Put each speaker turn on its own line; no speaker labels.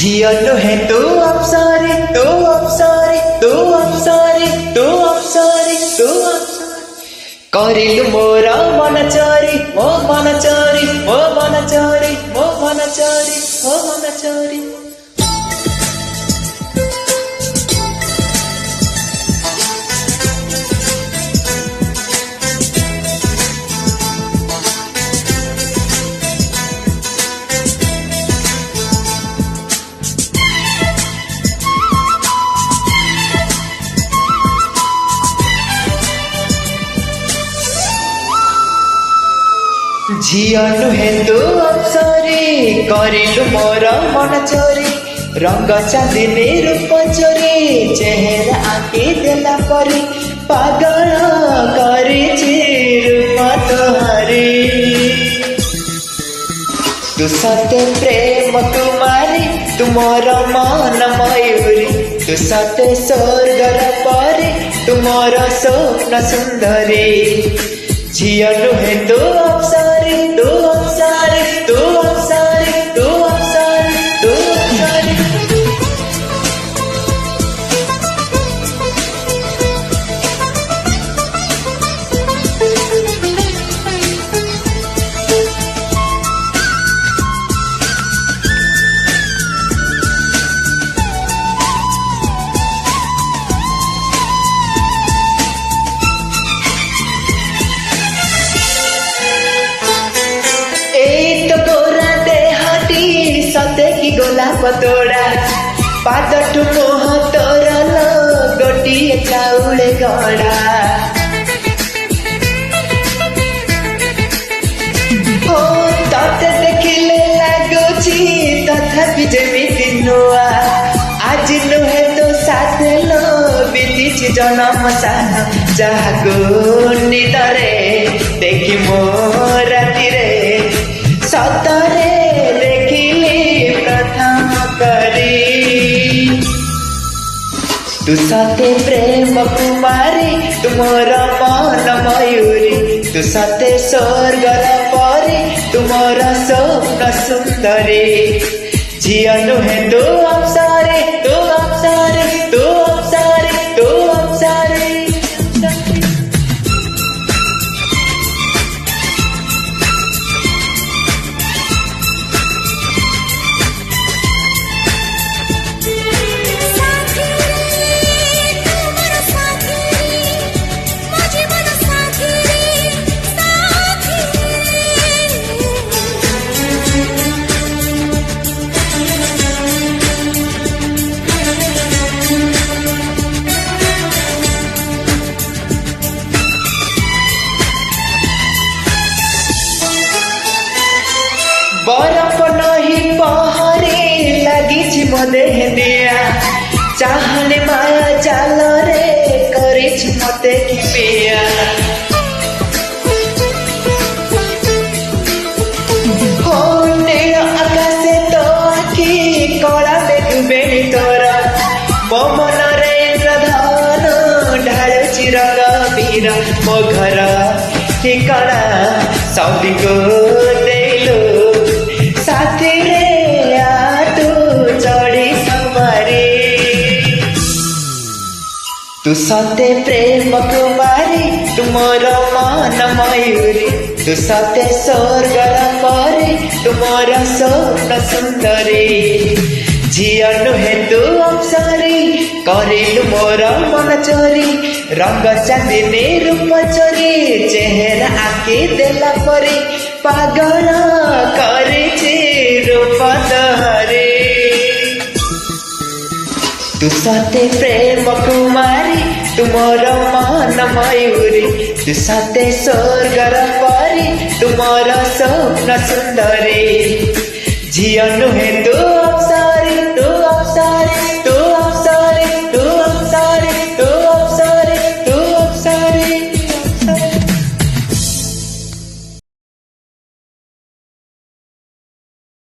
झिया नुहे तू अप्सरी तू अप्सरी तू अप्सरी तू अप्सरी तू अप्सरी करिलु मोर मन चोरी मो मन चोरी मो मन चोरी मो मन चोरी मो मन चोरी। झिया नुहे तू अप्सरी करिलु मोर मन चोरी रंग चांदनी रूप चोरी चेहरा आंकी देला परी पागल करिछि रूप तोहारी। तू सते प्रेम तुम्हारी तुमर मन मयूरी तू सते स्वर्गर परी तुमर स्वप्न सुंदरी। झिया नुहे तू अप्सरी तू अप्सरी तू अप्सरी तू अप्सरी तू अप्सरी। सते की गोलाप तोड़ा पाद ठुमोह तोर गोटिए चाउले गड़ा हो तते देखिले लागुची तथापि जेमिति नुआ आज नुहे तो साथ लो बीतीछि जन्म साथ जागो निदरे देखि मो रातिरे सतरे तू सते प्रेम कुमारी तुमर मन मयूरी तू सते स्वर्गर परी तुमर स्वप्न सुंदरी। झिया नुहे तू अप्सरी तू अप्सरी तू अप्सरी तू अप्सरी। बरफ नहीं पहरे लगी मो देह दिया चाहने माया जाल रे करिछि मते खिपिया होने आकाशे तो आखि कला देखबे तोरा मो मन रे इंद्रधन ढालुछि रंग बीरा मो घर ठिकाना सौदी को देलो साथी रे आ तू चढ़ी सवारी। तू सते प्रेम कुमारी तुमर मन मयूरी तू सते स्वर्गर परी तुमर स्वप्न सुंदरी। झिया नुहे तू अप्सरी करिलु मोर मन चोरी रंग चांदनी रूप चोरी चेहरा आंकी देला परी पागल करिछि रूप तोहारी। तू सते प्रेम कुमारी तुमर मन मयूरी तू सते स्वर्गर परी तुमर स्वप्न सुंदरी। झिया नुहे तू